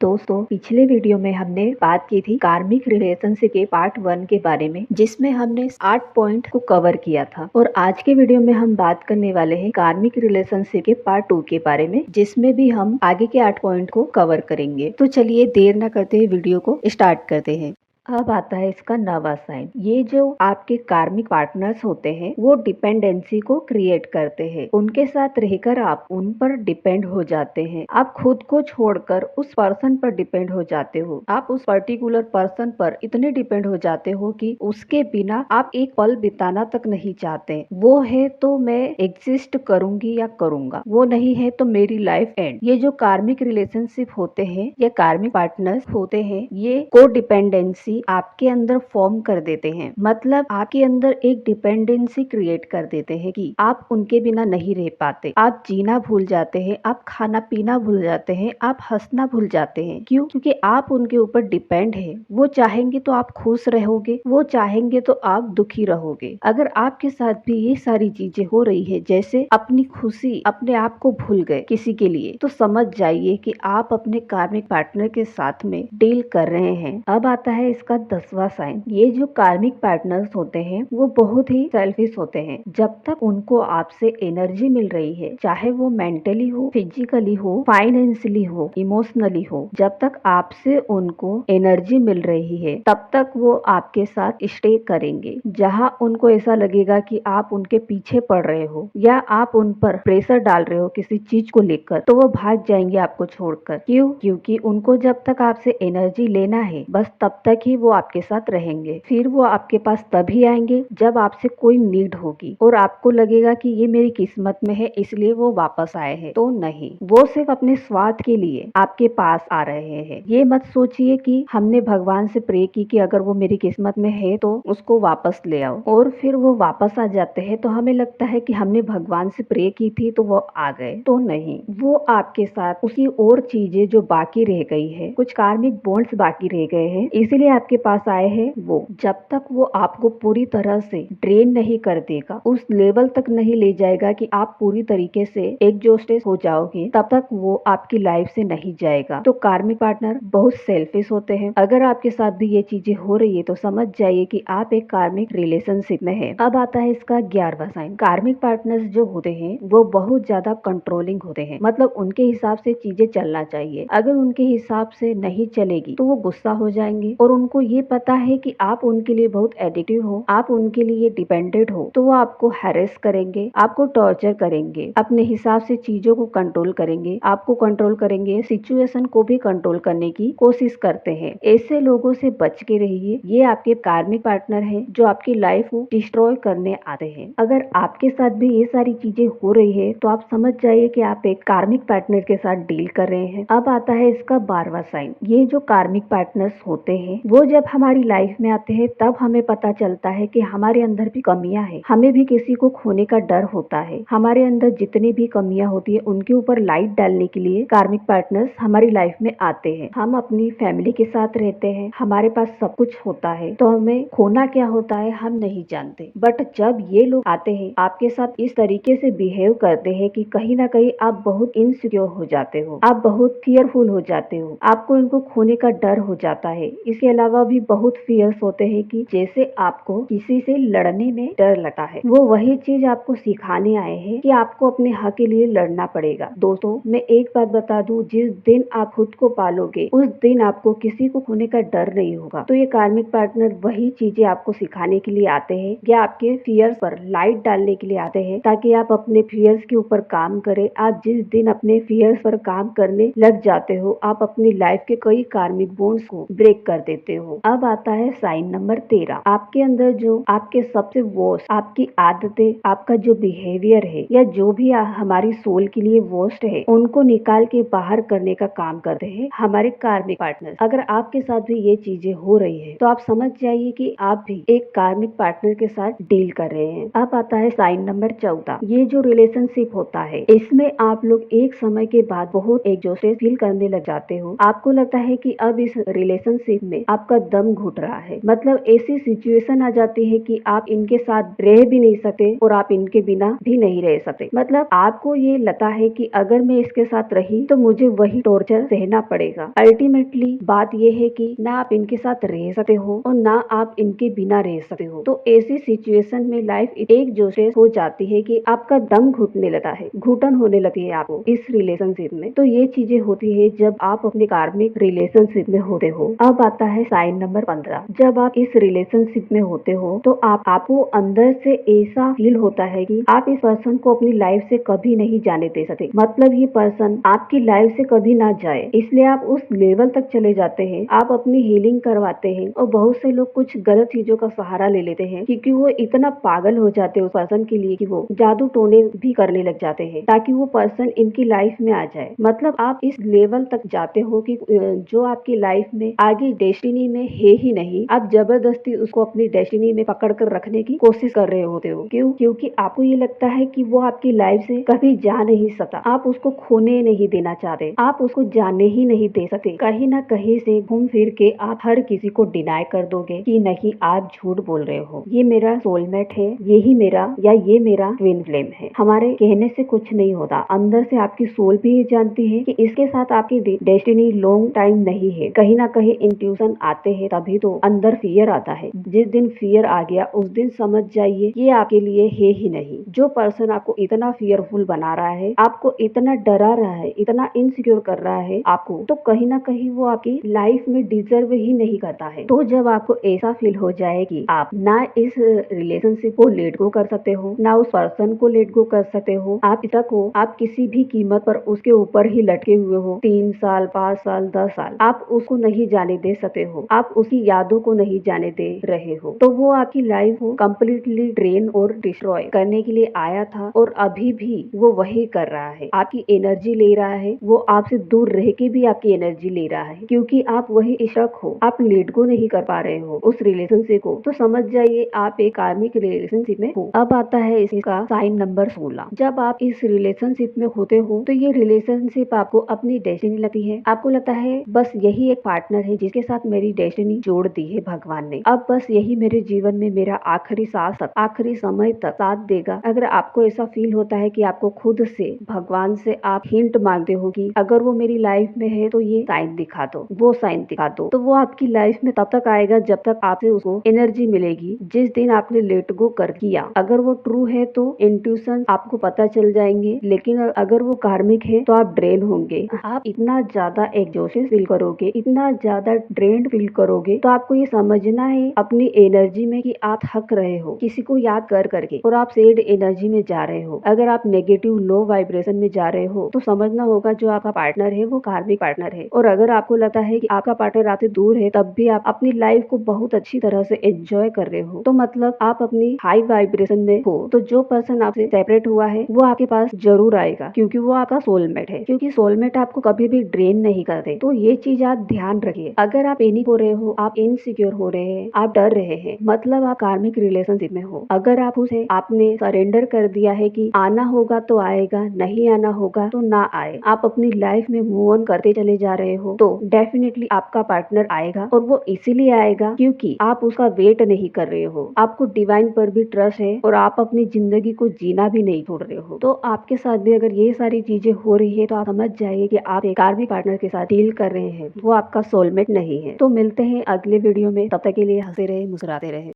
दोस्तों, पिछले वीडियो में हमने बात की थी कार्मिक रिलेशनशिप के पार्ट 1 के बारे में, जिसमें हमने 8 पॉइंट को कवर किया था। और आज के वीडियो में हम बात करने वाले हैं कार्मिक रिलेशनशिप के पार्ट 2 के बारे में, जिसमें भी हम आगे के 8 पॉइंट को कवर करेंगे। तो चलिए देर न करते हुए वीडियो को स्टार्ट करते हैं। अब आता है इसका नवा साइन। ये जो आपके कार्मिक पार्टनर्स होते हैं वो डिपेंडेंसी को क्रिएट करते हैं। उनके साथ रहकर आप उन पर डिपेंड हो जाते हैं। आप खुद को छोड़कर उस पर्सन पर डिपेंड हो जाते हो। आप उस पर्टिकुलर पर्सन पर इतने डिपेंड हो जाते हो कि उसके बिना आप एक पल बिताना तक नहीं चाहते। वो है तो मैं एग्जिस्ट करूंगी या करूंगा, वो नहीं है तो मेरी लाइफ एंड। ये जो कार्मिक रिलेशनशिप होते हैं या कार्मिक पार्टनर्स होते हैं, ये को डिपेंडेंसी आपके अंदर फॉर्म कर देते हैं। मतलब आपके अंदर एक डिपेंडेंसी क्रिएट कर देते हैं कि आप उनके बिना नहीं रह पाते। आप जीना भूल जाते हैं, आप खाना पीना भूल जाते हैं, आप हंसना भूल जाते हैं। क्यों? क्योंकि आप उनके ऊपर डिपेंड है। वो चाहेंगे तो आप खुश रहोगे, वो चाहेंगे तो आप दुखी रहोगे। अगर आपके साथ भी ये सारी चीजें हो रही है, जैसे अपनी खुशी अपने आप को भूल गए किसी के लिए, तो समझ जाइए कि आप अपने कार्मिक पार्टनर के साथ में डील कर रहे हैं। अब आता है इसका 10वां साइन। ये जो कार्मिक पार्टनर्स होते हैं वो बहुत ही सेल्फिश होते हैं। जब तक उनको आपसे एनर्जी मिल रही है, चाहे वो मेंटली हो, फिजिकली हो, फाइनेंशियली हो, इमोशनली हो, जब तक आपसे उनको एनर्जी मिल रही है तब तक वो आपके साथ स्टे करेंगे। जहाँ उनको ऐसा लगेगा कि आप उनके पीछे पड़ रहे हो या आप उन पर प्रेशर डाल रहे हो किसी चीज को लेकर, तो वो भाग जाएंगे आपको छोड़कर। क्यों? क्योंकि उनको जब तक आपसे एनर्जी लेना है, बस तब तक ही वो आपके साथ रहेंगे। फिर वो आपके पास तभी आएंगे जब आपसे कोई नीड होगी और आपको लगेगा कि ये मेरी किस्मत में है इसलिए वो वापस आए हैं। तो नहीं, वो सिर्फ अपने स्वार्थ के लिए आपके पास आ रहे हैं। ये मत सोचिए कि हमने भगवान से प्रे की कि अगर वो मेरी किस्मत में है तो उसको वापस ले आओ, और फिर वो वापस आ जाते हैं तो हमें लगता है कि हमने भगवान से प्रे की थी तो वो आ गए। तो नहीं, वो आपके साथ उसी और चीजें जो बाकी रह गई है, कुछ कार्मिक बॉन्ड्स बाकी रह गए हैं, इसीलिए आपके पास आए हैं। वो जब तक वो आपको पूरी तरह से ड्रेन नहीं कर देगा, उस लेवल तक नहीं ले जाएगा कि आप पूरी तरीके से एग्जॉस्टेड हो जाओगे, तब तक वो आपकी लाइफ से नहीं जाएगा। तो कार्मिक पार्टनर बहुत सेल्फिश होते हैं। अगर आपके साथ भी ये चीजें हो रही है तो समझ जाइए कि आप एक कार्मिक रिलेशनशिप में है। अब आता है इसका 11वां साइन। कार्मिक पार्टनर्स जो होते हैं वो बहुत ज्यादा कंट्रोलिंग होते हैं। मतलब उनके हिसाब से चीजें चलना चाहिए। अगर उनके हिसाब से नहीं चलेगी तो वो गुस्सा हो जाएंगे, और उनको ये पता है कि आप उनके लिए बहुत एडिक्टिव हो, आप उनके लिए डिपेंडेंट हो, तो वो आपको हैरेस करेंगे, आपको टॉर्चर करेंगे, अपने हिसाब से चीजों को कंट्रोल करेंगे, आपको कंट्रोल करेंगे, सिचुएशन को भी कंट्रोल करने की कोशिश करते हैं। ऐसे लोगों से बच के रहिए। ये आपके कार्मिक पार्टनर हैं जो आपकी लाइफ को डिस्ट्रॉय करने आते हैं। अगर आपके साथ भी ये सारी चीजें हो रही है तो आप समझ जाइए कि आप एक कार्मिक पार्टनर के साथ डील कर रहे हैं। अब आता है इसका 12वां साइन। ये जो कार्मिक पार्टनर्स होते हैं वो जब हमारी लाइफ में आते हैं तब हमें पता चलता है कि हमारे अंदर भी कमियां हैं। हमें भी किसी को खोने का डर होता है। हमारे अंदर जितनी भी कमियां होती है उनके ऊपर लाइट डालने के लिए कार्मिक पार्टनर्स हमारी लाइफ में आते हैं। हम अपनी फैमिली के साथ रहते हैं, हमारे पास सब कुछ होता है, तो हमें खोना क्या होता है हम नहीं जानते। बट जब ये लोग आते हैं आपके साथ इस तरीके से बिहेव करते हैं कि कहीं ना कहीं आप बहुत इनसिक्योर हो जाते हो, आप बहुत फियरफुल हो जाते हो, आपको इनको खोने का डर हो जाता है। इसके अलावा भी बहुत फियर्स होते हैं कि जैसे आपको किसी से लड़ने में डर लगता है। वो वही चीज आपको सिखाने आए हैं कि आपको अपने हक के लिए लड़ना पड़ेगा। दोस्तों, मैं एक बात बता दूं, जिस दिन आप खुद को पालोगे उस दिन आपको किसी को खोने का डर नहीं होगा। तो ये कार्मिक पार्टनर वही चीजें आपको सिखाने के लिए आते हैं या आपके फियर्स पर लाइट डालने के लिए आते हैं ताकि आप अपने फियर्स के ऊपर काम करें। आप जिस दिन अपने फियर्स पर काम करने लग जाते हो, आप अपनी लाइफ के कई कार्मिक बॉन्ड्स को ब्रेक कर देते हो। अब आता है साइन नंबर 13। आपके अंदर जो आपके सबसे वर्स्ट आपकी आदतें, आपका जो बिहेवियर है या जो भी हमारी सोल के लिए वर्स्ट है, उनको निकाल के बाहर करने का काम करते हैं हमारे कार्मिक पार्टनर। अगर आपके साथ भी ये चीजें हो रही है तो आप समझ जाइए कि आप भी एक कार्मिक पार्टनर के साथ डील कर रहे हैं। अब आता है साइन नंबर 14। ये जो रिलेशनशिप होता है इसमें आप लोग एक समय के बाद बहुत एग्जॉस्टेड फील करने लग जाते हो। आपको लगता है कि अब इस रिलेशनशिप में आप आपका दम घुट रहा है। मतलब ऐसी सिचुएशन आ जाती है कि आप इनके साथ रह भी नहीं सकते और आप इनके बिना भी नहीं रह सकते। मतलब आपको ये लगता है कि अगर मैं इसके साथ रही तो मुझे वही टॉर्चर सहना पड़ेगा। अल्टीमेटली बात यह है कि ना आप इनके साथ रह सकते हो और ना आप इनके बिना रह सकते हो। तो ऐसी सिचुएशन में लाइफ एक जोश हो जाती है कि आपका दम घुटने लगता है, घुटन होने लगती है आपको इस रिलेशनशिप में। तो ये चीजें होती है जब आप अपने कार्मिक रिलेशनशिप में होते हो। अब आता है साइन नंबर 15। जब आप इस रिलेशनशिप में होते हो तो आपको अंदर से ऐसा फील होता है कि आप इस पर्सन को अपनी लाइफ से कभी नहीं जाने दे सकते। मतलब ये पर्सन आपकी लाइफ से कभी ना जाए, इसलिए आप उस लेवल तक चले जाते हैं। आप अपनी हीलिंग करवाते हैं और बहुत से लोग कुछ गलत चीजों का सहारा ले लेते हैं क्योंकि वो इतना पागल हो जाते हैं उस पर्सन के लिए कि वो जादू टोने भी करने लग जाते हैं ताकि वो पर्सन इनकी लाइफ में आ जाए। मतलब आप इस लेवल तक जाते हो कि जो आपकी लाइफ में आगे डेस्टिनी में है ही नहीं, आप जबरदस्ती उसको अपनी डेस्टिनी में पकड़ कर रखने की कोशिश कर रहे होते हो। क्यों? क्योंकि आपको ये लगता है कि वो आपकी लाइफ से कभी जा नहीं सकता। आप उसको खोने नहीं देना चाहते, आप उसको जाने ही नहीं दे सकते। कहीं ना कहीं से घूम फिर के आप हर किसी को डिनाई कर दोगे कि नहीं आप झूठ बोल रहे हो, ये मेरा सोलमेट है, यही मेरा या ये मेरा ट्विन फ्लेम है। हमारे कहने से कुछ नहीं होता, अंदर से आपकी सोल भी ये जानती है कि इसके साथ आपकी डेस्टिनी लॉन्ग टाइम नहीं है। कहीं ना कहीं इंट्यूशन आते हैं तभी तो अंदर फियर आता है। जिस दिन फियर आ गया उस दिन समझ जाइए ये आपके लिए है ही नहीं। जो पर्सन आपको इतना फियरफुल बना रहा है, आपको इतना डरा रहा है, इतना इनसिक्योर कर रहा है आपको, तो कहीं ना कहीं वो आपकी लाइफ में डिजर्व ही नहीं करता है। तो जब आपको ऐसा फील हो जाए कि आप ना इस रिलेशनशिप को लेट गो कर सकते हो, ना उस पर्सन को लेट गो कर सकते हो, आप तक हो आप किसी भी कीमत पर उसके ऊपर ही लटके हुए हो, 3 साल 5 साल 10 साल आप उसको नहीं जाने दे सकते हो, आप उसकी यादों को नहीं जाने दे रहे हो, तो वो आपकी लाइफ को कम्प्लीटली ड्रेन और डिस्ट्रॉय करने के लिए आया था और अभी भी वो वही कर रहा है। आपकी एनर्जी ले रहा है, वो आपसे दूर रह के भी आपकी एनर्जी ले रहा है क्योंकि आप वही इश्क हो, आप लेट गो नहीं कर पा रहे हो उस रिलेशनशिप को। तो समझ जाइए आप एक कार्मिक रिलेशनशिप में हो। अब आता है इसका साइन नंबर 16। जब आप इस रिलेशनशिप में होते हो तो ये रिलेशनशिप आपको अपनी डेस्टिनी लगती है। आपको लगता है बस यही एक पार्टनर है जिसके साथ मेरी डेस्टिनी जोड़ दी है भगवान ने, अब बस यही मेरे जीवन में मेरा आखिरी सांस तक, आखिरी समय तक साथ देगा। अगर आपको ऐसा फील होता है कि आपको खुद से भगवान से आप हिंट मांगते हो कि अगर वो मेरी लाइफ में है तो ये साइन दिखा दो, वो साइन दिखा दो, तो वो आपकी लाइफ में तब तक आएगा जब तक आपसे उसको एनर्जी मिलेगी। जिस दिन आपने लेट गो कर दिया, अगर वो ट्रू है तो इंट्यूशन आपको पता चल जाएंगे, लेकिन अगर वो कार्मिक है तो आप ड्रेन होंगे। आप इतना ज्यादा एग्जॉस्टेड फील करोगे, इतना ज्यादा ड्रेन्ड फील करोगे, तो आपको ये समझना है अपनी एनर्जी में कि आप थक रहे हो किसी को याद कर करके और आप सैड एनर्जी में जा रहे हो। अगर आप नेगेटिव लो वाइब्रेशन में जा रहे हो तो समझना होगा जो आपका पार्टनर है वो कार्मिक पार्टनर है। और अगर आपको लगता है कि आपका पार्टनर आपसे दूर है तब भी आप अपनी लाइफ को बहुत अच्छी तरह से एंजॉय कर रहे हो, तो मतलब आप अपनी हाई वाइब्रेशन में हो। तो जो पर्सन आपसे सेपरेट हुआ है वो आपके पास जरूर आएगा क्योंकि वो आपका सोलमेट है, क्योंकि सोलमेट आपको कभी भी ड्रेन नहीं करते। तो ये चीज आप ध्यान रखिए। अगर आप पैनिक हो रहे हो, आप इनसिक्योर हो रहे हैं, आप डर रहे हैं, मतलब आप कार्मिक रिलेशनशिप में हो। अगर आप उसे आपने सरेंडर कर दिया है कि आना होगा तो आएगा, नहीं आना होगा तो ना आए, आप अपनी लाइफ में मूव ऑन करते चले जा रहे हो, तो डेफिनेटली आपका पार्टनर आएगा। और वो इसीलिए आएगा क्योंकि आप उसका वेट नहीं कर रहे हो, आपको डिवाइन पर भी ट्रस्ट है और आप अपनी जिंदगी को जीना भी नहीं छोड़ रहे हो। तो आपके साथ भी अगर ये सारी चीजें हो रही है तो आप समझ जाइए कि आप एक कार्मिक पार्टनर के साथ डील कर रहे हैं, वो आपका सोलमेट नहीं है। तो मिलते हैं अगले वीडियो में, तब तक के लिए हंसते रहे, मुस्कुराते रहे।